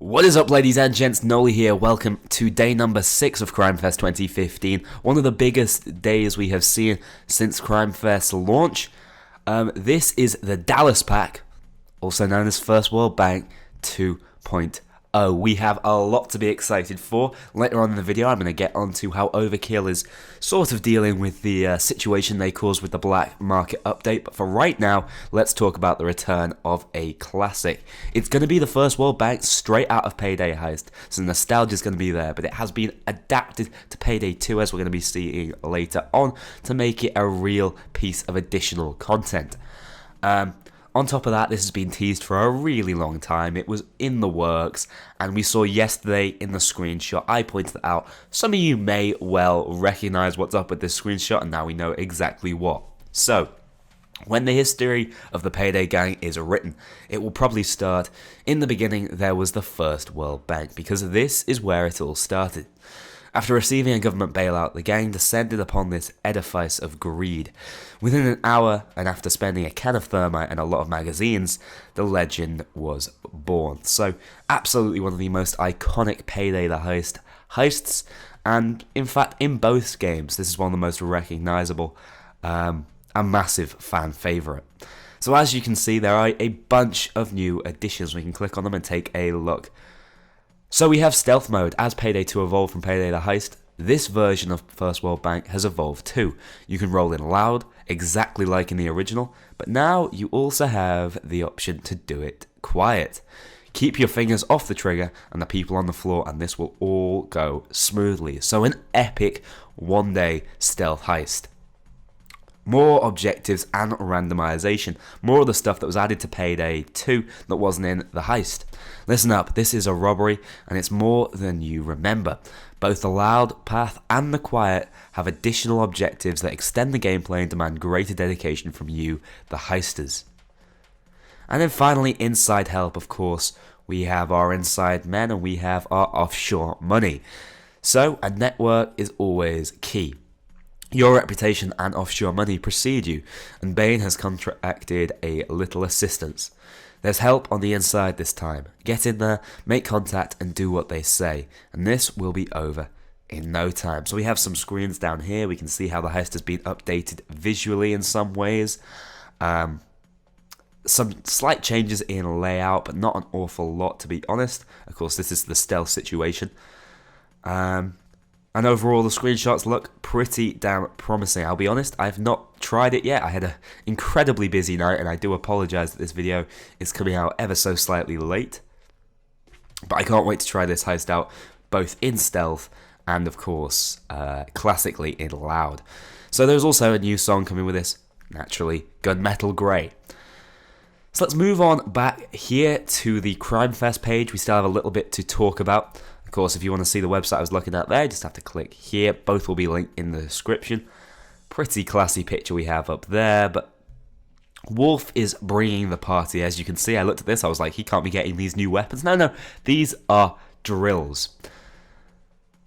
What is up, ladies and gents? Noli here. Welcome to day number 6 of Crimefest 2015. One of the biggest days we have seen since Crimefest's launch. This is the Dallas Pack, also known as First World Bank 2.0. We have a lot to be excited for. Later on in the video, I'm going to get onto how Overkill is sort of dealing with the situation they caused with the black market update. But for right now, let's talk about the return of a classic. It's going to be the First World Bank straight out of Payday heist, so nostalgia is going to be there. But it has been adapted to Payday 2, as we're going to be seeing later on, to make it a real piece of additional content. On top of that, this has been teased for a really long time. It was in the works, and we saw yesterday in the screenshot, I pointed it out. Some of you may well recognize what's up with this screenshot, and now we know exactly what. So, when the history of the Payday gang is written, it will probably start in the beginning. There was the First World Bank, because this is where it all started. After receiving a government bailout, the gang descended upon this edifice of greed. Within an hour, and after spending a can of thermite and a lot of magazines, the legend was born. So, absolutely one of the most iconic Payday the heists, and in fact, in both games, this is one of the most recognizable, a massive fan favorite. So as you can see, there are a bunch of new additions. We can click on them and take a look. So we have stealth mode. As Payday 2 evolved from Payday the Heist, this version of First World Bank has evolved too. You can roll in loud, exactly like in the original, but now you also have the option to do it quiet. Keep your fingers off the trigger and the people on the floor, and this will all go smoothly. So an epic one-day stealth heist. More objectives and randomization. More of the stuff that was added to Payday 2 that wasn't in the heist. Listen up, this is a robbery, and it's more than you remember. Both the loud path and the quiet have additional objectives that extend the gameplay and demand greater dedication from you, the heisters. And then finally, inside help, of course. We have our inside men and we have our offshore money. So, a network is always key. Your reputation and offshore money precede you, and Bane has contracted a little assistance. There's help on the inside this time. Get in there, make contact, and do what they say, and this will be over in no time. So we have some screens down here. We can see how the heist has been updated visually in some ways. Some slight changes in layout, but not an awful lot, to be honest. Of course, this is the stealth situation. And overall, the screenshots look pretty damn promising. I'll be honest, I've not tried it yet. I had an incredibly busy night, and I do apologise that this video is coming out ever so slightly late. But I can't wait to try this heist out, both in stealth and, of course, classically in loud. So there's also a new song coming with this, naturally, Gunmetal Grey. So let's move on back here to the Crimefest page. We still have a little bit to talk about. Of course, if you want to see the website I was looking at there, you just have to click here. Both will be linked in the description. Pretty classy picture we have up there, but Wolf is bringing the party. As you can see, I looked at this, I was like, he can't be getting these new weapons. No, these are drills.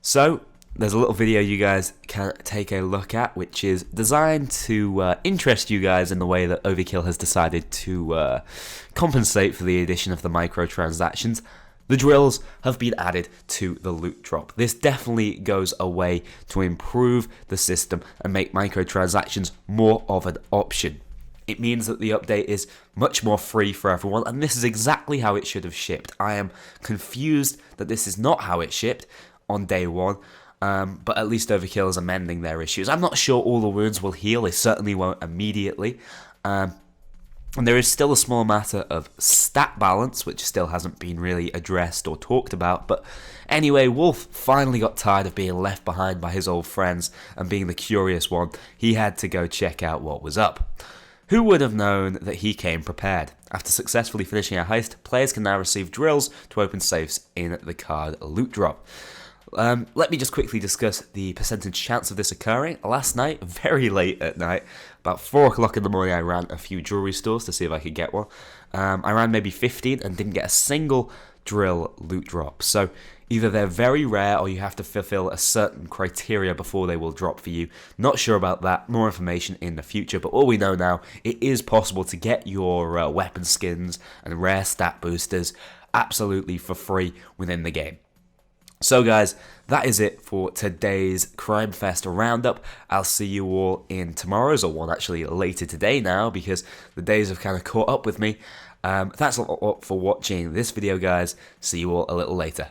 So, there's a little video you guys can take a look at, which is designed to interest you guys in the way that Overkill has decided to compensate for the addition of the microtransactions. The drills have been added to the loot drop. This definitely goes a way to improve the system and make microtransactions more of an option. It means that the update is much more free for everyone, and this is exactly how it should have shipped. I am confused that this is not how it shipped on day one, but at least Overkill is amending their issues. I'm not sure all the wounds will heal. They certainly won't immediately. And there is still a small matter of stat balance, which still hasn't been really addressed or talked about. But anyway, Wolf finally got tired of being left behind by his old friends and being the curious one. He had to go check out what was up. Who would have known that he came prepared? After successfully finishing a heist, players can now receive drills to open safes in the card loot drop. Let me just quickly discuss the percentage chance of this occurring. Last night, very late at night, about 4 o'clock in the morning, I ran a few jewelry stores to see if I could get one. I ran maybe 15 and didn't get a single drill loot drop. So either they're very rare or you have to fulfill a certain criteria before they will drop for you. Not sure about that. More information in the future. But all we know now, it is possible to get your weapon skins and rare stat boosters absolutely for free within the game. So guys, that is it for today's Crimefest roundup. I'll see you all in tomorrow's, or one actually later today now, because the days have kind of caught up with me. Thanks a lot for watching this video, guys. See you all a little later.